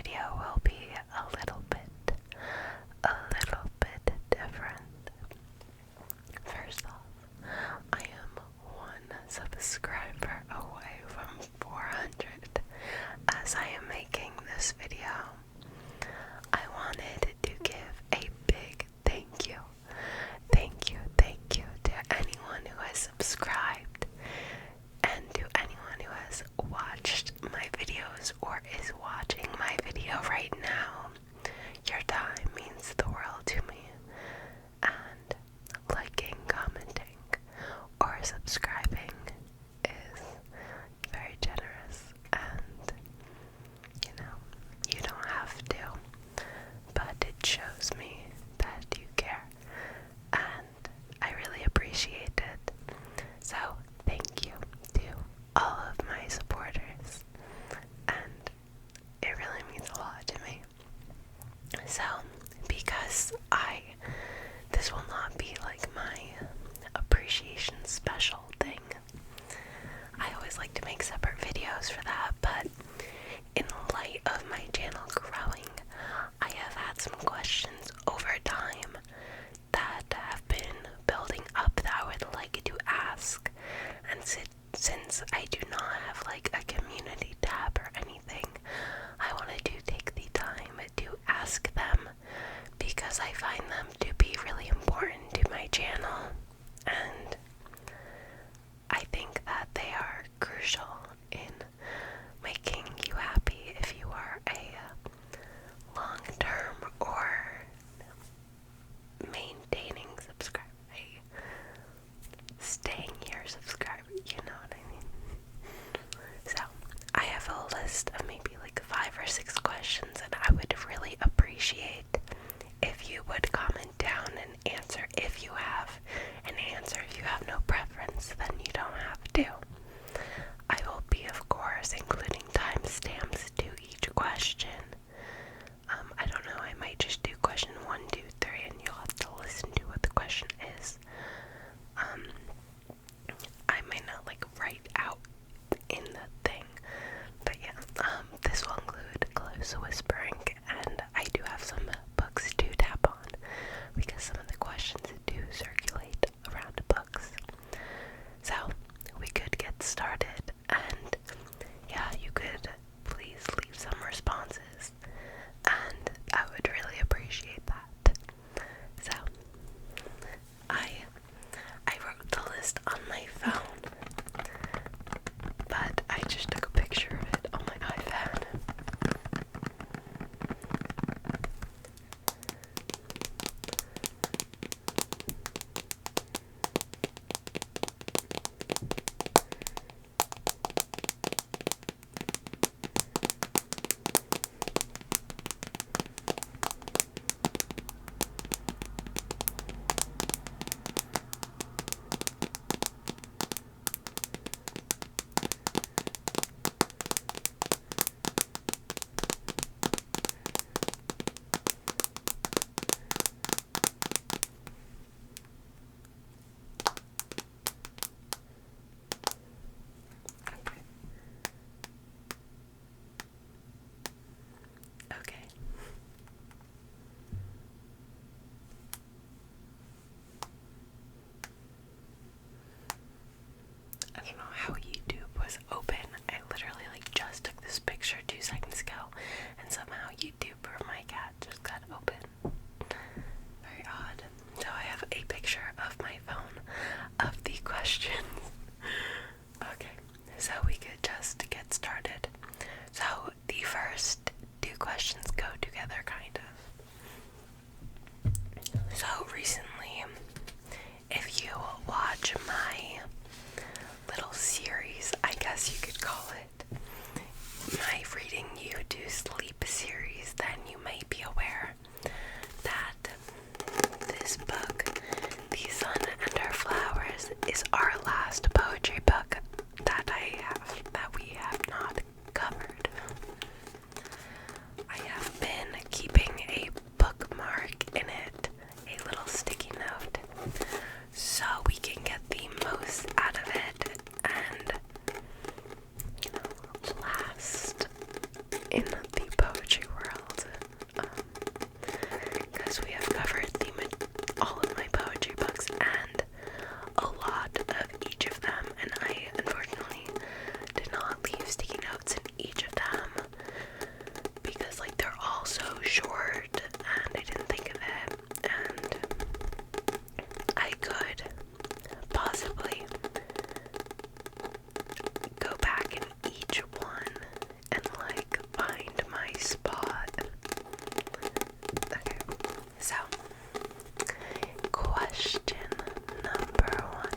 video will be a little bit different. First off, I am one subscriber away from 400 as I am making this video. I wanted to give a big thank you to anyone who has subscribed and to anyone who has watched my videos or is watching my video right now. Your time means the world to me, and liking, commenting, or subscribing is very generous, and you don't have to, but it shows me that you care, and I really appreciate it. So thank you to all of my supporters, and it really means a lot to me. So, because this will not be like my appreciation special thing. I always like to make separate videos for that, but in light of my channel growing, I have had some questions over time that have been building up that I would like to ask, and since I do not have like a community tab or anything, I wanted to take the time to ask them because I find them to be really important to my channel, and I think that they are crucial in making you happy if you are a long-term or maintaining subscriber, staying here subscriber, you know what I mean? So, I have a list of maybe like 5 or 6 questions, and I would really appreciate if you would comment down and answer if you have an answer. If you have no preference, then you don't have to. I will be, of course, including timestamps to each question. I don't know, I might just do question 1, 2, 3, and you'll have to listen to what the question is. I might not like write out in the thing, but yeah, this will include close whispering, and I do have some books to tap on because some of the questions do circulate around books. So we could get started, and yeah, you could please leave some responses, and I would really appreciate that. So I wrote the list on my phone, but I just took a picture of it on my iPad. short and I didn't think of it, and I could possibly go back in each one and like find my spot. Okay, so question number one.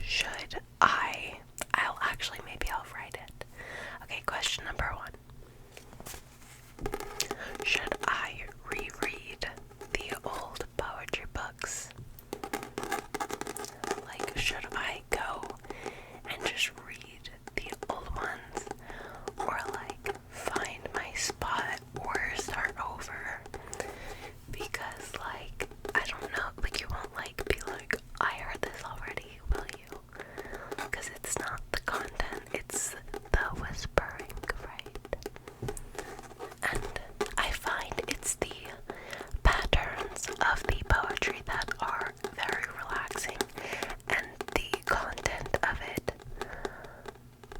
Should I'll actually, maybe I'll write it. Okay, question number one. Should I reread the old poetry books? Like, should I go and just read the old ones? Or like, find my spot or start over? Because like, I don't know, like you won't like be like, I heard this already, will you? Because it's not the content, it's the whispering, right? And I find it's the patterns of the poetry that are very relaxing, and the content of it,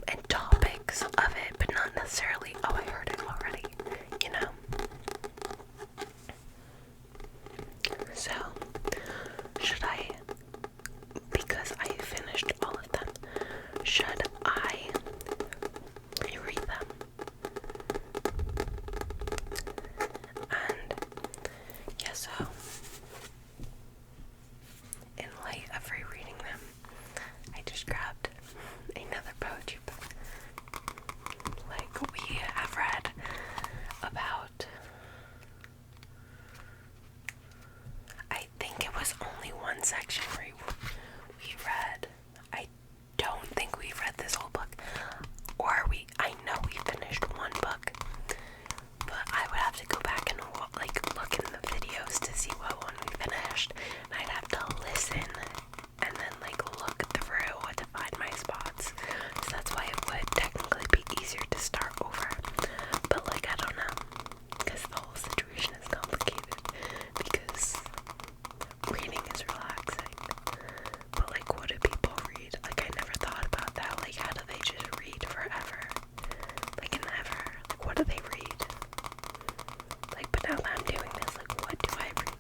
and topics of it, but not necessarily, oh, I heard it already, you know? So, should I, because I finished all of them, should I reread them? And yeah, so in light of rereading them, I just grabbed another poetry book. Like, we have read about, I think it was only one section where we read, I don't think we read this whole book, or I know we finished one book, but I would have to go back and like look in the videos to see what one we finished, and I'd have to listen and then like look through to find my spots, so that's why it would technically be easier to start over, but like I don't know, because the whole situation is complicated, because reading is relaxing, but like what do people read? Like I never thought about that, like how do they just read forever? Like never, like what do they read? Like, but now that I'm doing this, like what do I read?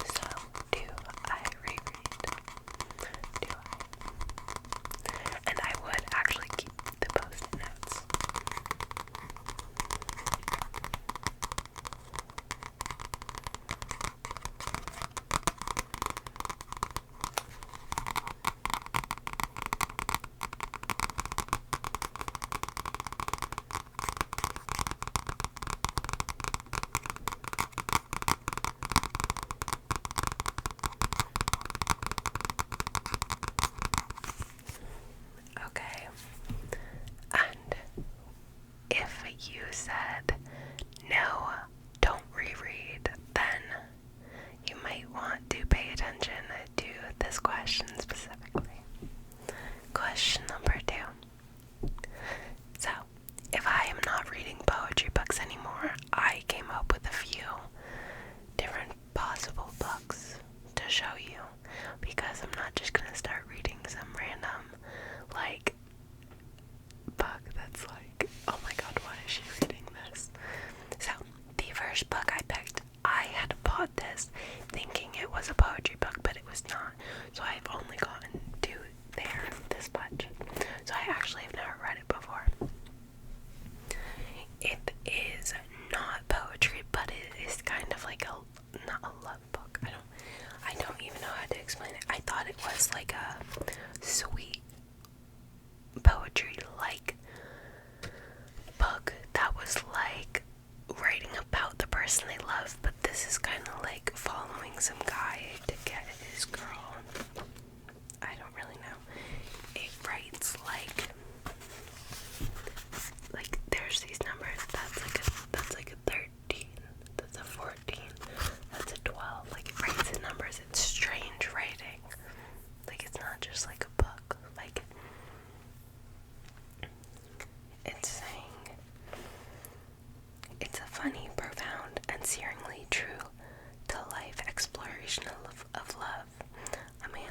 So, do I reread? Do I? And I would actually keep the post-it notes. Okay, and if you said no, don't reread, then you might want to pay attention to this question specifically. Question number 2. So, if I am not reading poetry books anymore, I came up with a few different possible books to show you, because I'm not just gonna start reading some random like book that's like, oh my god, why is she reading this? So the first book I picked, I had bought this thinking it was a poetry book, but it was not, so I've only gotten to this much, so I actually have never read it before. It is not poetry, but it is kind of like not a love book. I don't even know how to explain it. I thought it was like a sweet poetry like book that was like writing about the person they love, but this is kind of like following some guy to get his girl. I don't really know. It writes like there's these numbers. That's like a 13. That's a 14. That's a 12. Like it writes in numbers. It's strange writing. Like it's not just like a book. Like it's saying, it's a funny, profound, and searingly true to life exploration of love. A man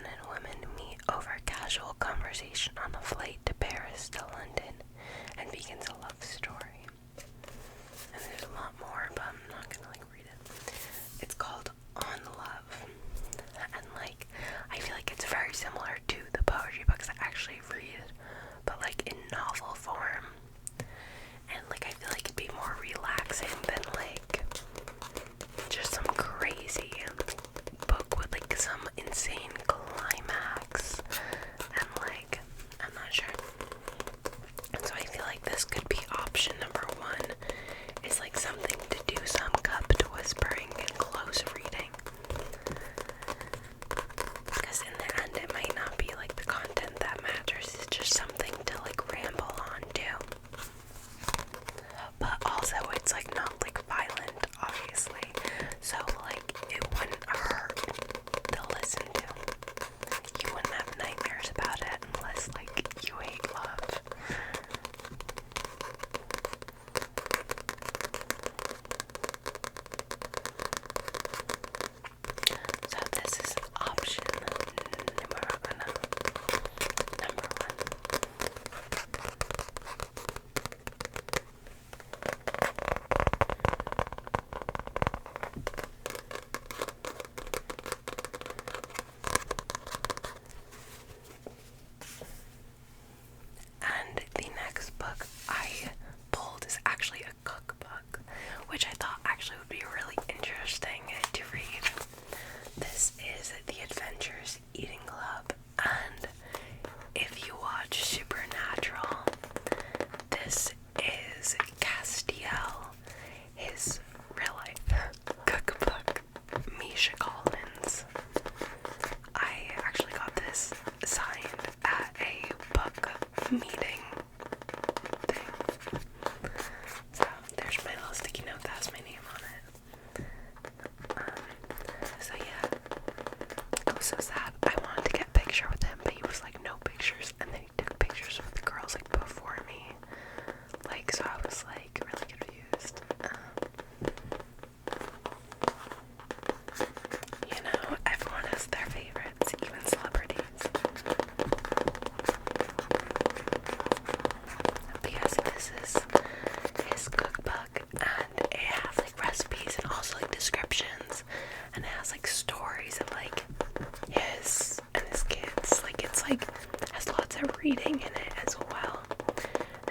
reading in it as well.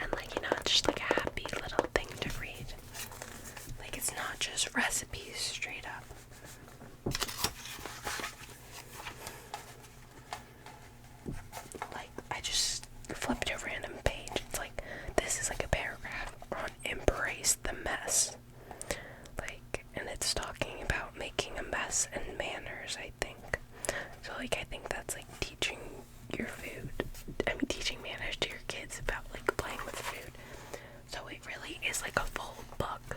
And like, you know, it's just like a happy little thing to read. Like, it's not just recipes straight up. Like, I just flipped a random page. It's like, this is like a paragraph on embrace the mess. Like, and it's talking about making a mess and manners, I think. So like, I think that's like teaching your food. I mean, teaching manners to your kids about like playing with food. So it really is like a full book.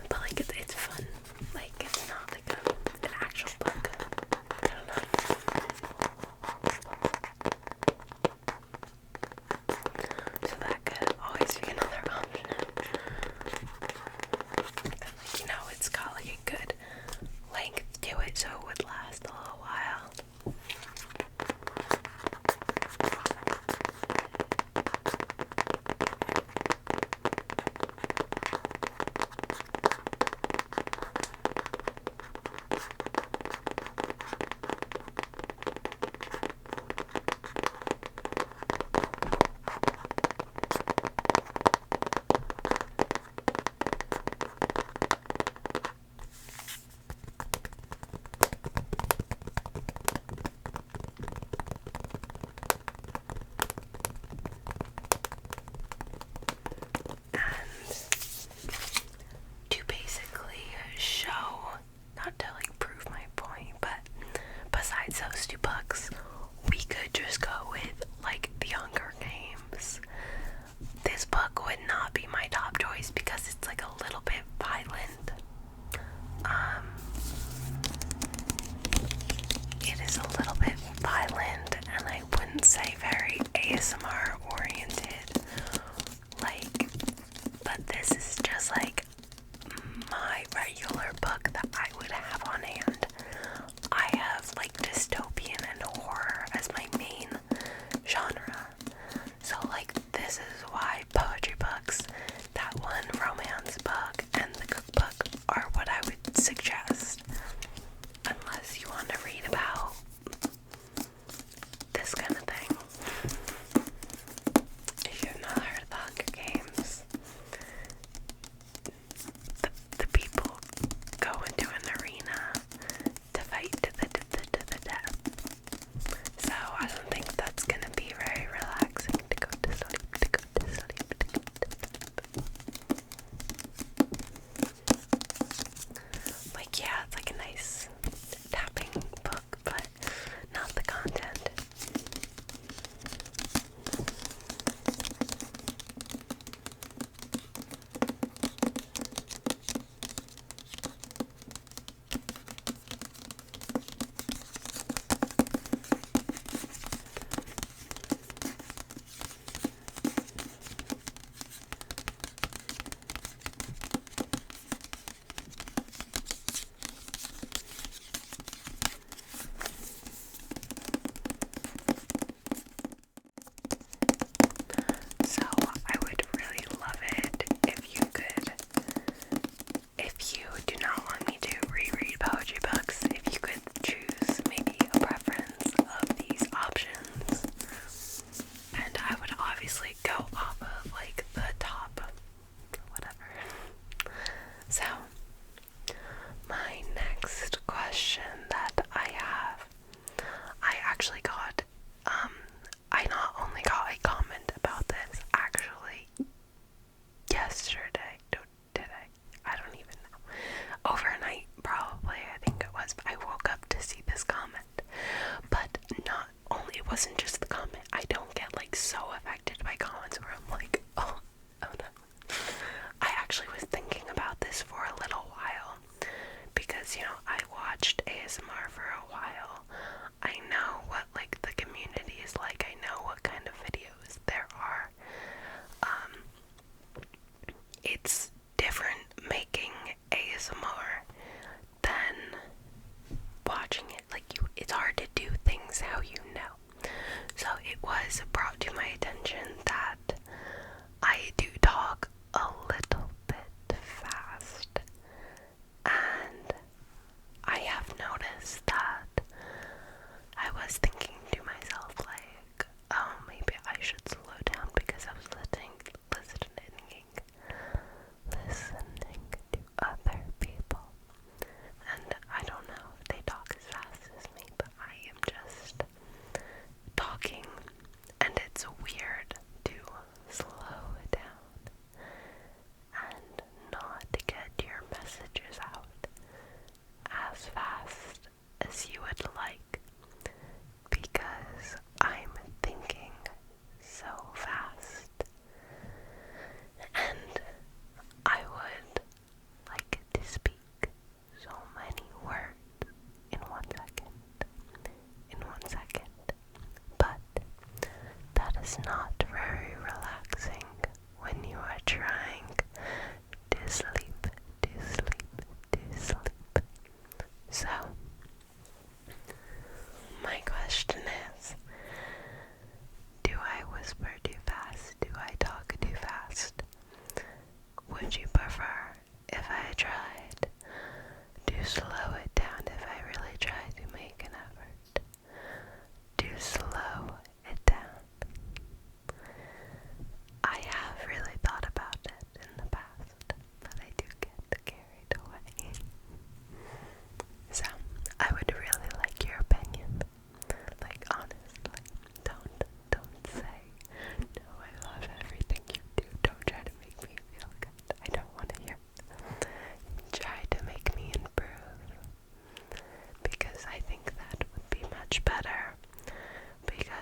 But like, it's fun. Like, it's not like an actual book. I don't know. So that could always be another option. And like, you know, it's got like a good length to it, so it would last a little while. To basically show, not to like prove my point, but besides those two books, we could just go with like The Hunger Games. This book would not be my top choice because it's like a little bit violent. It is a little bit violent, and I wouldn't say very ASMR oriented. Like, but this is just like my regular book that I would have on hand. I have like dystopian and horror as my main genre. So like, this is why poetry books, that one romance book, and the cookbook are what I would suggest. Unless you want to read about this kind of thing.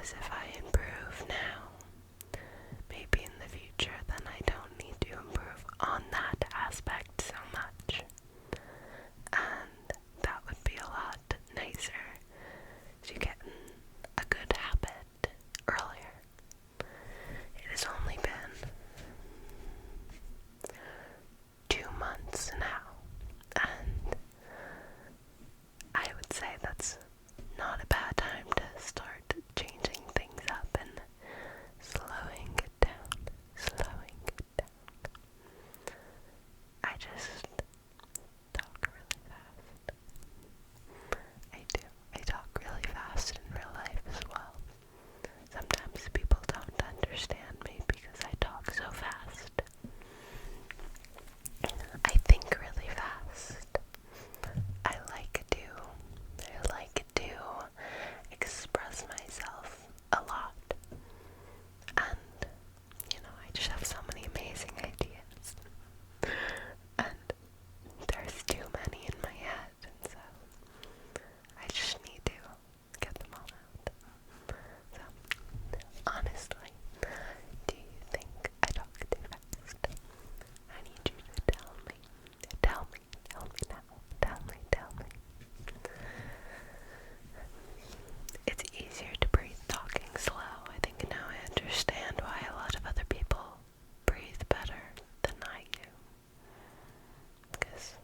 because if I improve now, maybe in the future, then I don't need to improve on that aspect so much. And that would be a lot nicer to get in a good habit earlier. It has only been 2 months now, and I would say that's not a bad time to start changing things up and slowing it down, slowing it down. I just talk really fast. I do. I talk really fast in real life as well. Sometimes people don't understand me because I talk so fast. I think really fast. I like to express myself a lot. And, I just have so many amazing ideas. And there's too many in my head, and so I just need to get them all out. So, honestly, do you think I talk too fast? I need you to tell me. Tell me now. Tell me. It's easier to breathe talking slow. I think now I understand why a lot of other people breathe better than I do. Because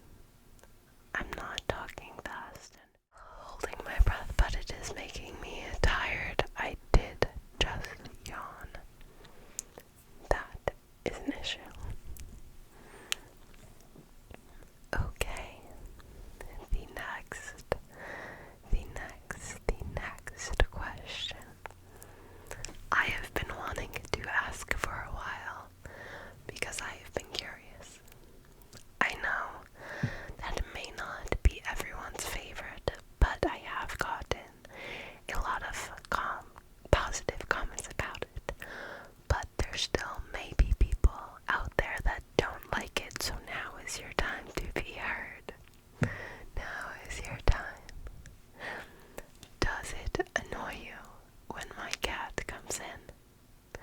I'm not talking fast and holding my breath, but it is making me tired. I did just yawn. That is an issue. Okay, the next question. I have been wanting to ask for a while because I have been curious. I know that it may not be everyone's favorite, but I have gotten a lot of positive comments about it. But there still may be people out there that don't like it, so now is your time to be heard. Now is your time. Does it annoy you when my cat comes in?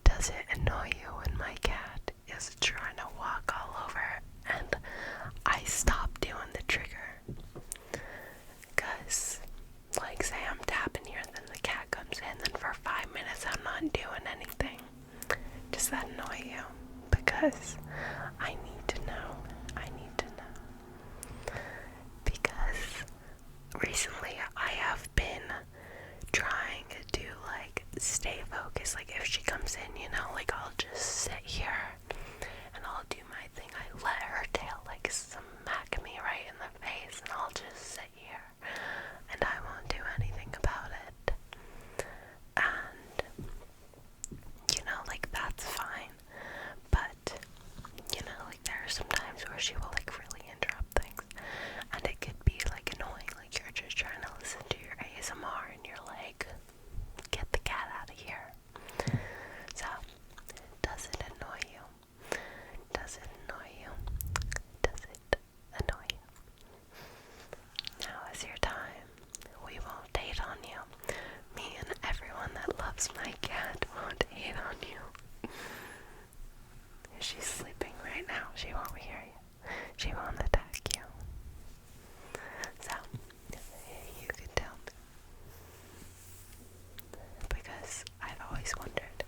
Does it annoy you when my cat is trying to walk all over and I stop doing the trigger? Because, like, say I'm tapping here, then the cat comes in, then for 5 minutes I'm not doing anything. Does that annoy you? Because I need to know. Because recently I have been trying to, like, stay focused. Like, if she comes in, like, I'll just sit here and I'll do my thing. I let her tail, like, smack me right in the face, and I'll just sit here and I won't do anything about it. And, like, that's fine. But, like, there are some times where she will, like, really interrupt things. And it could be, like, annoying. Like, you're just trying to listen to your ASMR and you're like, get the cat out of here. So, does it annoy you? Does it annoy you? Does it annoy you? Now is your time. We won't hate on you. Me and everyone that loves my cat won't hate on you. She's sleeping right now. She won't hear you. She won't attack you. So, you can tell me. Because I've always wondered.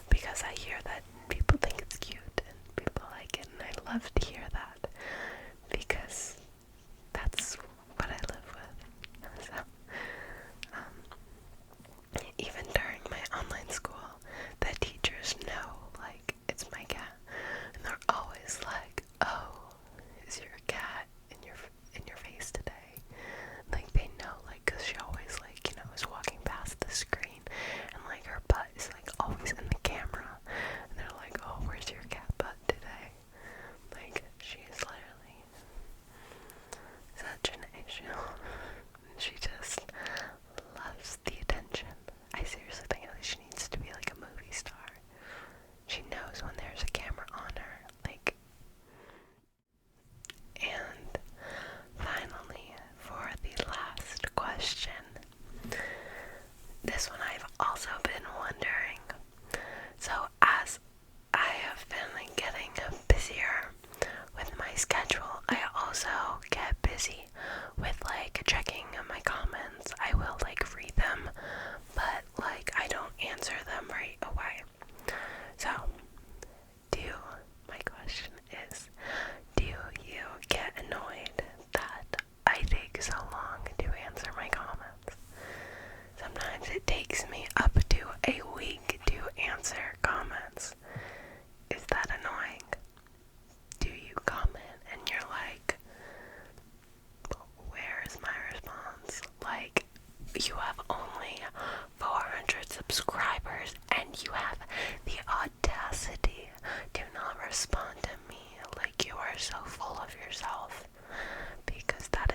Because I hear that people think it's cute and people like it, and I love to hear that. Because that's what I live with. So, even during my online school, the teachers know, like, it's my cat. And they're always like, oh,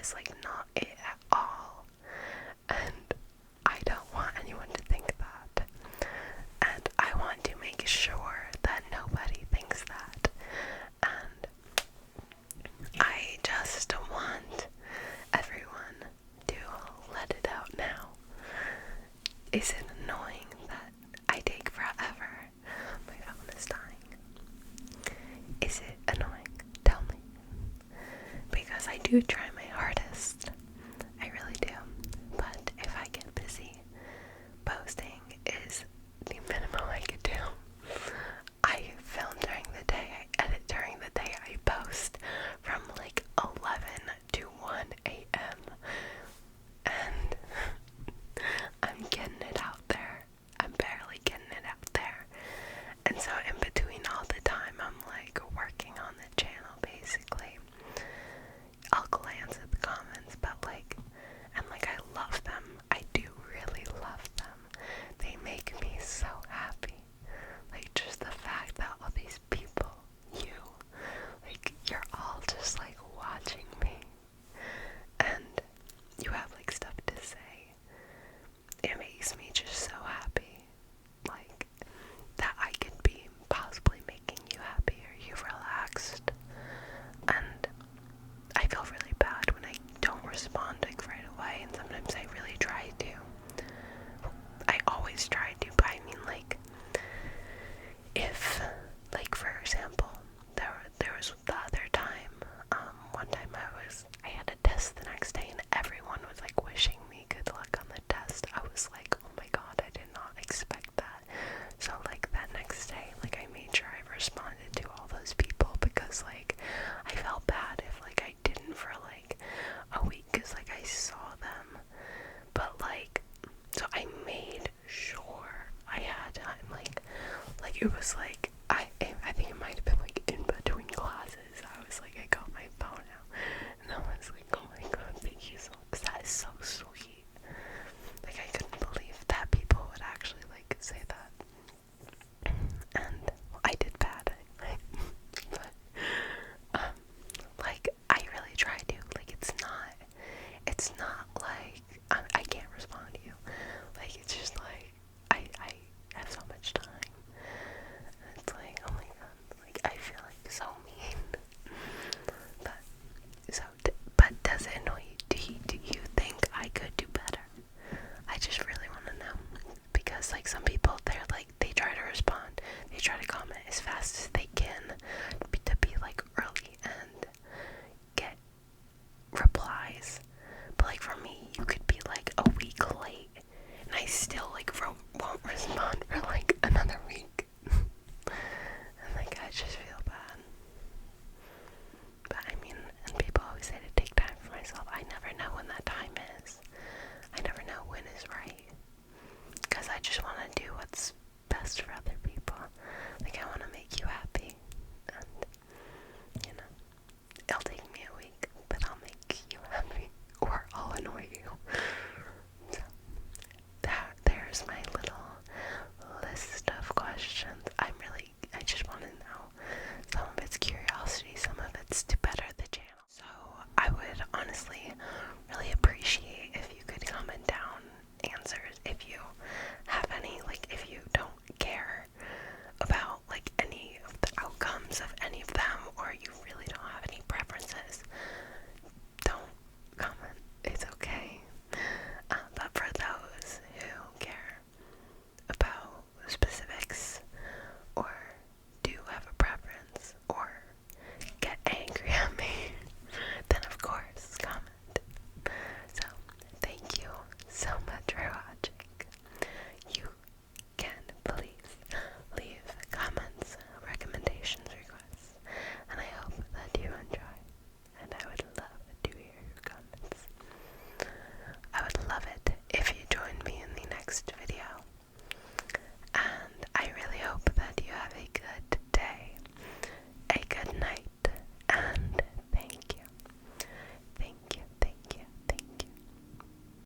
is like not it at all. And I don't want anyone to think that. And I want to make sure that nobody thinks that. And I just want everyone to let it out now. Is it annoying that I take forever? My phone is dying. Is it annoying? Tell me. Because I do try my hardest. I really do. But if I get busy, posting is the minimum I could do. I film during the day, I edit during the day, I post from like 11 to 1 a.m. And I'm getting it out there. I'm barely getting it out there. And so in between all the time, I'm like working on the channel basically. I'll glance at the comments, but like, and like I love them. I do really love them. They make me so happy. Like just the fact that all these people, like you're all just like watching me. And you have like stuff to say. It makes me just so happy. Like that I could be possibly making you happy or you relaxed. And I feel really bad when I don't respond like right away, and sometimes I really try to. I always try to, but I mean like if, like for example, there was the other time, one time I had a test the next day and everyone was like wishing me good luck on the test. I was like, oh my god, I did not expect that. So like that next day, like I made sure I responded to all those people because like I felt bad if like I didn't for like a week because like I saw them. But like, so I made sure I had time, like it was like